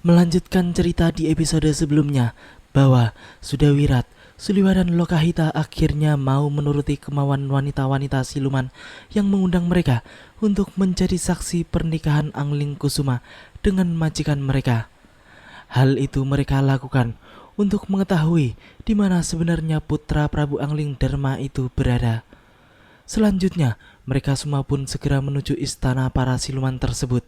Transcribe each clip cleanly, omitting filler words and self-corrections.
Melanjutkan cerita di episode sebelumnya bahwa Sudawirat, Suliwa dan Lokahita akhirnya mau menuruti kemauan wanita-wanita siluman yang mengundang mereka untuk menjadi saksi pernikahan Angling Kusuma dengan majikan mereka. Hal itu mereka lakukan untuk mengetahui di mana sebenarnya putra Prabu Angling Dharma itu berada. Selanjutnya, mereka semua pun segera menuju istana para siluman tersebut.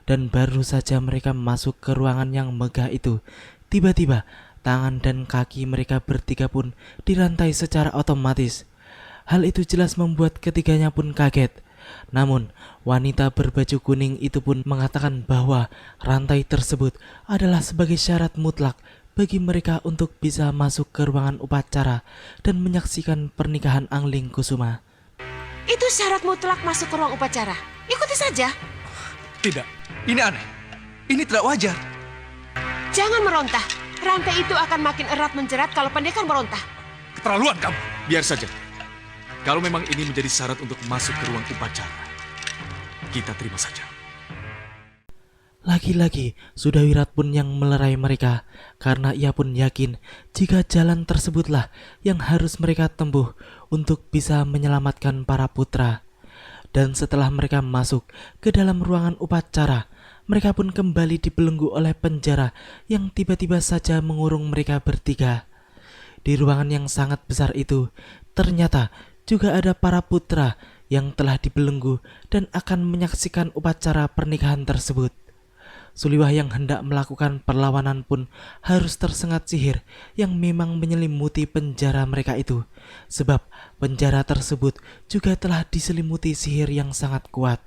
Dan baru saja mereka masuk ke ruangan yang megah itu, tiba-tiba tangan dan kaki mereka bertiga pun dirantai secara otomatis. Hal itu jelas membuat ketiganya pun kaget. Namun, wanita berbaju kuning itu pun mengatakan bahwa rantai tersebut adalah sebagai syarat mutlak bagi mereka untuk bisa masuk ke ruangan upacara dan menyaksikan pernikahan Angling Kusuma. Itu syarat mutlak masuk ke ruang upacara. Ikuti saja. Tidak, ini aneh. Ini tidak wajar. Jangan merontah. Rantai itu akan makin erat menjerat kalau pendekar merontah. Keterlaluan kamu. Biar saja. Kalau memang ini menjadi syarat untuk masuk ke ruang upacara, kita terima saja. Lagi-lagi Sudawirat pun yang melerai mereka, karena ia pun yakin jika jalan tersebutlah yang harus mereka tempuh untuk bisa menyelamatkan para putra. Dan setelah mereka masuk ke dalam ruangan upacara, mereka pun kembali dibelenggu oleh penjara yang tiba-tiba saja mengurung mereka bertiga. Di ruangan yang sangat besar itu, ternyata juga ada para putra yang telah dibelenggu dan akan menyaksikan upacara pernikahan tersebut. Suliwah yang hendak melakukan perlawanan pun harus tersengat sihir yang memang menyelimuti penjara mereka itu, sebab penjara tersebut juga telah diselimuti sihir yang sangat kuat.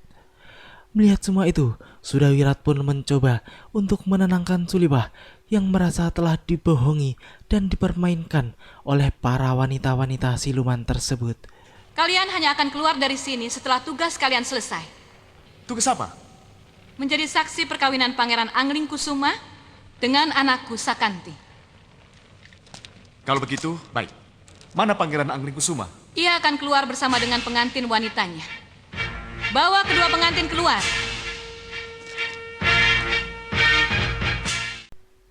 Melihat semua itu, Sudawirat pun mencoba untuk menenangkan Suliwah yang merasa telah dibohongi dan dipermainkan oleh para wanita-wanita siluman tersebut. Kalian hanya akan keluar dari sini setelah tugas kalian selesai. Tugas apa? Menjadi saksi perkawinan Pangeran Angling Kusuma dengan anakku Sakanti. Kalau begitu, baik. Mana Pangeran Angling Kusuma? Ia akan keluar bersama dengan pengantin wanitanya. Bawa kedua pengantin keluar.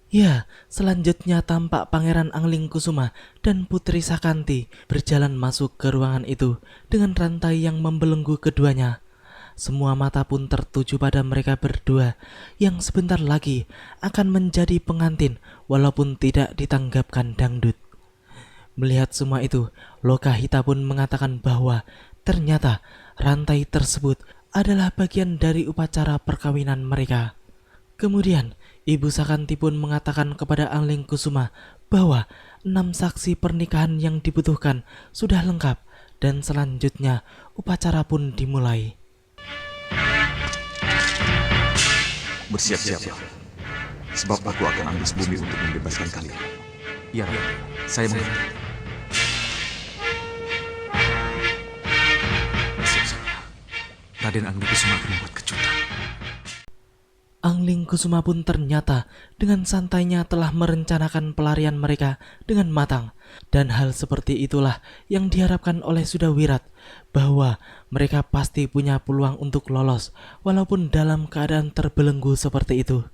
Ya, selanjutnya tampak Pangeran Angling Kusuma dan Putri Sakanti berjalan masuk ke ruangan itu dengan rantai yang membelenggu keduanya. Semua mata pun tertuju pada mereka berdua yang sebentar lagi akan menjadi pengantin walaupun tidak ditanggapkan dangdut. Melihat semua itu, Lokahita pun mengatakan bahwa ternyata rantai tersebut adalah bagian dari upacara perkawinan mereka. Kemudian, Ibu Sakanti pun mengatakan kepada Angling Kusuma bahwa 6 saksi pernikahan yang dibutuhkan sudah lengkap dan selanjutnya upacara pun dimulai. Bersiap-siaplah, sebab aku akan ambis bumi untuk membebaskan kalian. Ya, saya mengerti. Bersiap-siaplah. Raden Angling Kusuma akan membuat kejutan. Angling Kusuma pun ternyata dengan santainya telah merencanakan pelarian mereka dengan matang. Dan hal seperti itulah yang diharapkan oleh Sudawirat, bahwa mereka pasti punya peluang untuk lolos walaupun dalam keadaan terbelenggu seperti itu.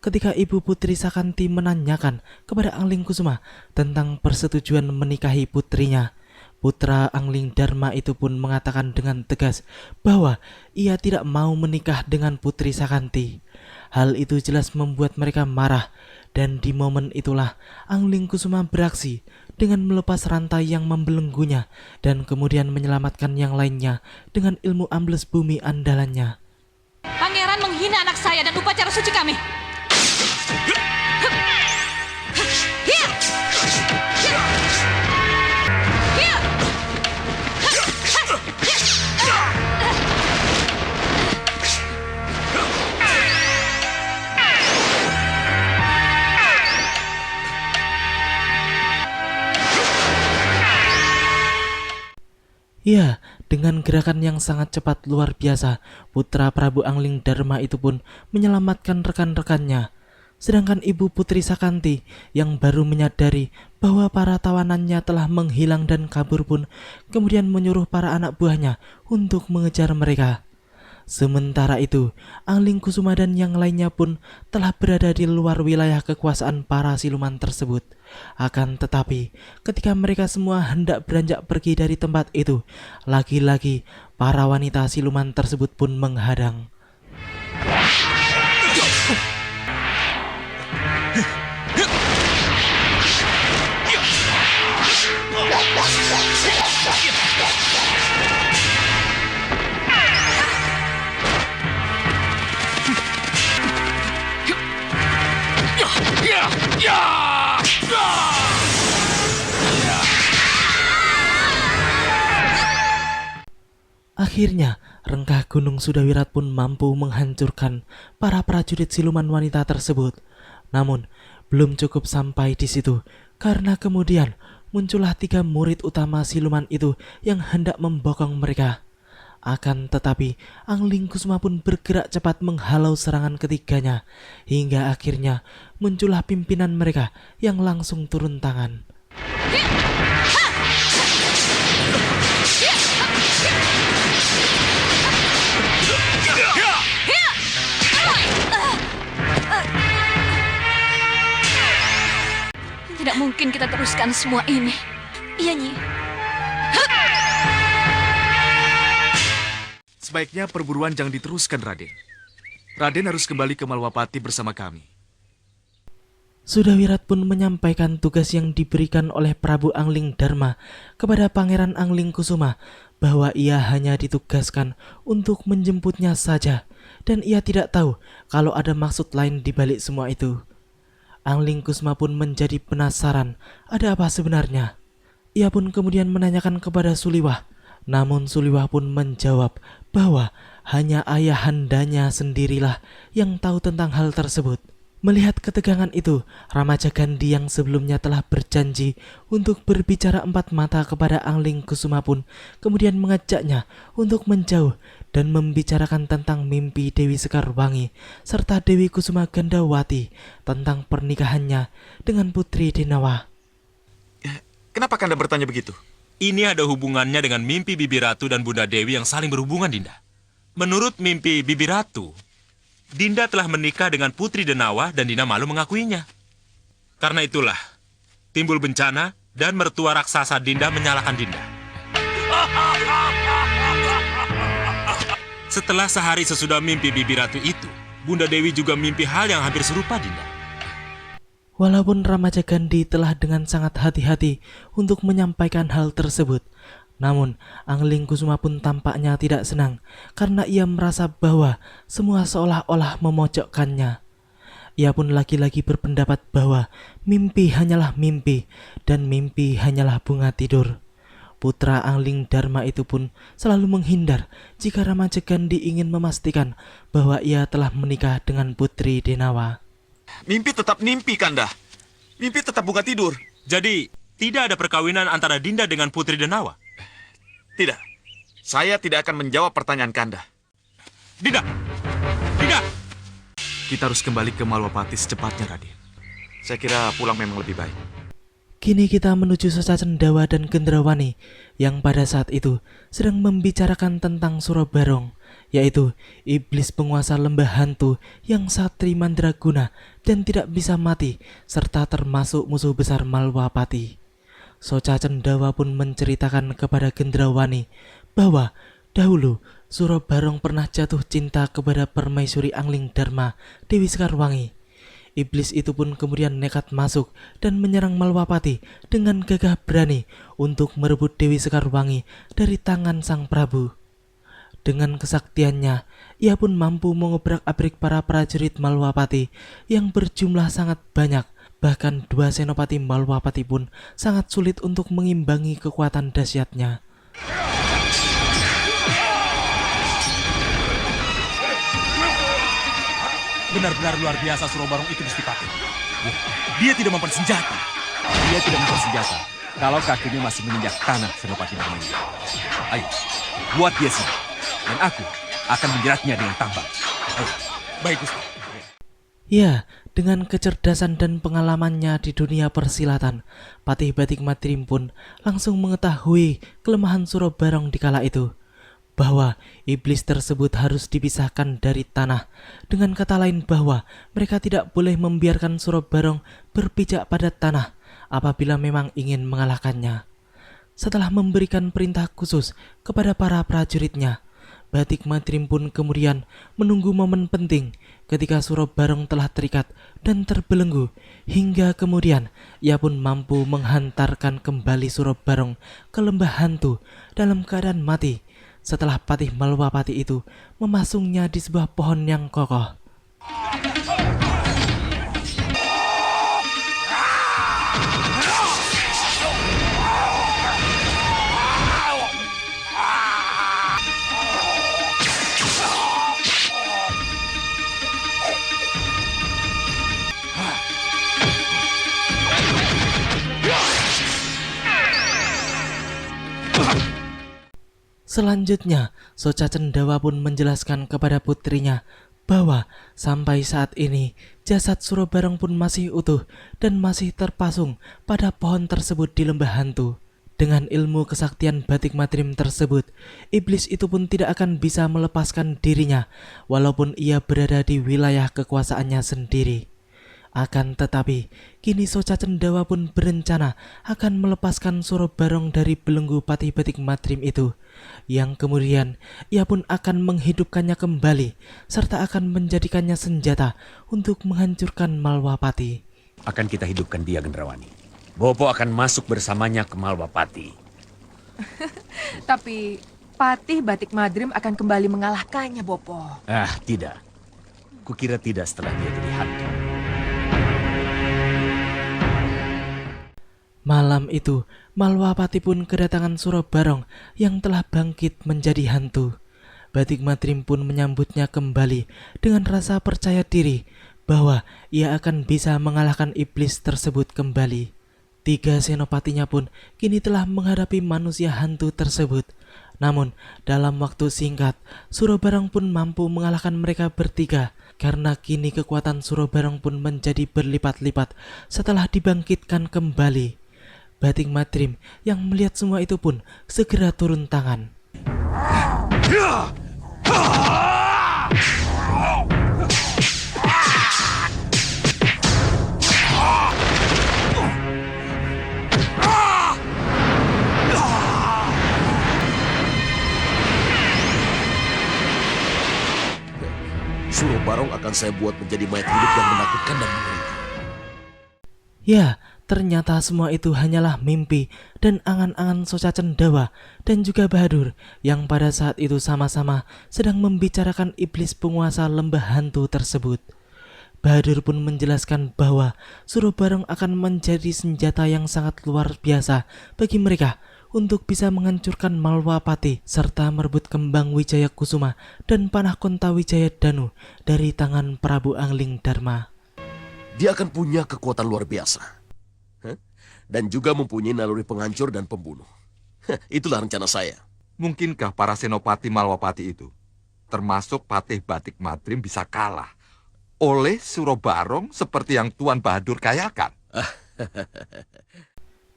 Ketika Ibu Putri Sakanti menanyakan kepada Angling Kusuma tentang persetujuan menikahi putrinya, putra Angling Dharma itu pun mengatakan dengan tegas bahwa ia tidak mau menikah dengan Putri Sakanti. Hal itu jelas membuat mereka marah, dan di momen itulah Angling Kusuma beraksi dengan melepas rantai yang membelenggunya dan kemudian menyelamatkan yang lainnya dengan ilmu ambles bumi andalannya. Pangeran menghina anak saya dan upacara suci kami. Ya, dengan gerakan yang sangat cepat luar biasa, putra Prabu Angling Dharma itu pun menyelamatkan rekan-rekannya. Sedangkan Ibu Putri Sakanti yang baru menyadari bahwa para tawanannya telah menghilang dan kabur pun kemudian menyuruh para anak buahnya untuk mengejar mereka. Sementara itu, Angling Kusuma dan yang lainnya pun telah berada di luar wilayah kekuasaan para siluman tersebut. Akan tetapi, ketika mereka semua hendak beranjak pergi dari tempat itu, lagi-lagi para wanita siluman tersebut pun menghadang. Akhirnya, rengkah Gunung Sudawirat pun mampu menghancurkan para prajurit siluman wanita tersebut. Namun, belum cukup sampai di situ, karena kemudian muncullah 3 murid utama siluman itu yang hendak membokong mereka. Akan tetapi, Angling Kusuma pun bergerak cepat menghalau serangan ketiganya, hingga akhirnya muncullah pimpinan mereka yang langsung turun tangan. Tidak mungkin kita teruskan semua ini. Iya, Nyi. Sebaiknya perburuan jangan diteruskan, Raden. Raden harus kembali ke Malwapati bersama kami. Sudawirat pun menyampaikan tugas yang diberikan oleh Prabu Angling Dharma kepada Pangeran Angling Kusuma, bahwa ia hanya ditugaskan untuk menjemputnya saja, dan ia tidak tahu kalau ada maksud lain di balik semua itu. Angling Kusuma pun menjadi penasaran ada apa sebenarnya. Ia pun kemudian menanyakan kepada Suliwah, namun Suliwah pun menjawab bahwa hanya ayahandanya sendirilah yang tahu tentang hal tersebut. Melihat ketegangan itu, Ramaja Gandhi yang sebelumnya telah berjanji untuk berbicara 4 mata kepada Angling Kusuma pun kemudian mengajaknya untuk menjauh dan membicarakan tentang mimpi Dewi Sekarwangi serta Dewi Kusuma Gandawati tentang pernikahannya dengan Putri Denawa. Kenapa Kanda bertanya begitu? Ini ada hubungannya dengan mimpi Bibi Ratu dan Bunda Dewi yang saling berhubungan, Dinda. Menurut mimpi Bibi Ratu, Dinda telah menikah dengan Putri Denawa dan Dinda malu mengakuinya. Karena itulah, timbul bencana dan mertua raksasa Dinda menyalahkan Dinda. Setelah sehari sesudah mimpi Bibi Ratu itu, Bunda Dewi juga mimpi hal yang hampir serupa, Dinda. Walaupun Ramaja Gandhi telah dengan sangat hati-hati untuk menyampaikan hal tersebut, namun Angling Kusuma pun tampaknya tidak senang karena ia merasa bahwa semua seolah-olah memojokkannya. Ia pun lagi-lagi berpendapat bahwa mimpi hanyalah mimpi dan mimpi hanyalah bunga tidur. Putra Angling Dharma itu pun selalu menghindar jika Ramaja Gandhi ingin memastikan bahwa ia telah menikah dengan Putri Denawa. Mimpi tetap mimpi, Kanda. Mimpi tetap bunga tidur. Jadi, tidak ada perkawinan antara Dinda dengan Putri Denawa? Tidak. Saya tidak akan menjawab pertanyaan Kanda. Dinda! Dinda! Kita harus kembali ke Malwapati secepatnya, Raden. Saya kira pulang memang lebih baik. Kini kita menuju Sesa Cendawa dan Gendrawani yang pada saat itu sedang membicarakan tentang Surabarong, yaitu iblis penguasa lembah hantu yang satri mandraguna dan tidak bisa mati, serta termasuk musuh besar Malwapati. Soca Cendawa pun menceritakan kepada Gendrawani bahwa dahulu Surabarong pernah jatuh cinta kepada permaisuri Angling Dharma, Dewi Sekarwangi. Iblis itu pun kemudian nekat masuk dan menyerang Malwapati dengan gagah berani untuk merebut Dewi Sekarwangi dari tangan sang Prabu. Dengan kesaktiannya, ia pun mampu mengobrak-abrik para prajurit Malwapati yang berjumlah sangat banyak. Bahkan 2 senopati Malwapati pun sangat sulit untuk mengimbangi kekuatan dahsyatnya. Benar-benar luar biasa Surabarong itu, Gusti Patih. Dia tidak mempersenjata. Dia tidak mempersenjata kalau kakinya masih menginjak tanah Senopati Dharma. Ayo, buat dia sini. Dan aku akan menjeratnya dengan tambang. Baik, Gusti. Ya, dengan kecerdasan dan pengalamannya di dunia persilatan, Patih Batik Madrim pun langsung mengetahui kelemahan Surabarong di kala itu. bahwa iblis tersebut harus dipisahkan dari tanah. Dengan kata lain bahwa mereka tidak boleh membiarkan Suro Barong berpijak pada tanah apabila memang ingin mengalahkannya. Setelah memberikan perintah khusus kepada para prajuritnya, Batik Madrim pun kemudian menunggu momen penting ketika Suro Barong telah terikat dan terbelenggu, hingga kemudian ia pun mampu menghantarkan kembali Suro Barong ke lembah hantu dalam keadaan mati setelah Patih Malwapati itu memasungnya di sebuah pohon yang kokoh. Selanjutnya, Soca Cendawa pun menjelaskan kepada putrinya bahwa sampai saat ini jasad Suro Barong pun masih utuh dan masih terpasung pada pohon tersebut di lembah hantu. Dengan ilmu kesaktian Batik Madrim tersebut, iblis itu pun tidak akan bisa melepaskan dirinya walaupun ia berada di wilayah kekuasaannya sendiri. Akan tetapi, kini Soca Cendawa pun berencana akan melepaskan Suro Barong dari belenggu Patih Batik Madrim itu, yang kemudian ia pun akan menghidupkannya kembali, serta akan menjadikannya senjata untuk menghancurkan Malwapati. Akan kita hidupkan dia, Gendrawani. Bopo akan masuk bersamanya ke Malwapati. Tapi Patih Batik Madrim akan kembali mengalahkannya, Bopo. Tidak. Kukira tidak setelah dia jadi hantu. Malam itu, Malwapati pun kedatangan Suro Barong yang telah bangkit menjadi hantu. Batik Madrim pun menyambutnya kembali dengan rasa percaya diri bahwa ia akan bisa mengalahkan iblis tersebut kembali. 3 senopatinya pun kini telah menghadapi manusia hantu tersebut. Namun, dalam waktu singkat, Suro Barong pun mampu mengalahkan mereka bertiga, karena kini kekuatan Suro Barong pun menjadi berlipat-lipat setelah dibangkitkan kembali. Batik Madrim yang melihat semua itu pun segera turun tangan. Suro Barong akan saya buat menjadi mayat hidup yang menakutkan dan mengerikan. Ya, ternyata semua itu hanyalah mimpi dan angan-angan Soca Cendawa dan juga Bahadur yang pada saat itu sama-sama sedang membicarakan iblis penguasa lembah hantu tersebut. Bahadur pun menjelaskan bahwa Suro Barong akan menjadi senjata yang sangat luar biasa bagi mereka untuk bisa menghancurkan Malwapati serta merebut kembang Wijaya Kusuma dan panah Konta Wijaya Danu dari tangan Prabu Angling Dharma. Dia akan punya kekuatan luar biasa. Dan juga mempunyai naluri penghancur dan pembunuh. Itulah rencana saya. Mungkinkah para senopati Malwapati itu, termasuk Patih Batik Madrim, bisa kalah oleh Suro Barong seperti yang Tuan Bahadur kayakan?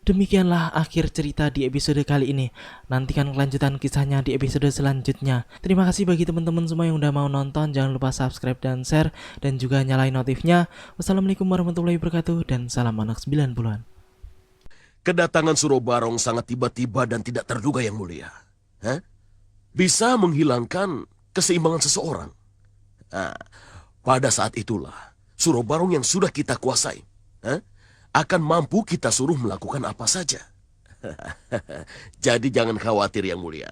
Demikianlah akhir cerita di episode kali ini. Nantikan kelanjutan kisahnya di episode selanjutnya. Terima kasih bagi teman-teman semua yang udah mau nonton. Jangan lupa subscribe dan share, dan juga nyalain notifnya. Wassalamualaikum warahmatullahi wabarakatuh, dan salam anak 90-an. Kedatangan Suro Barong sangat tiba-tiba dan tidak terduga, Yang Mulia. Bisa menghilangkan keseimbangan seseorang. Pada saat itulah Suro Barong yang sudah kita kuasai akan mampu kita suruh melakukan apa saja. Jadi jangan khawatir, Yang Mulia.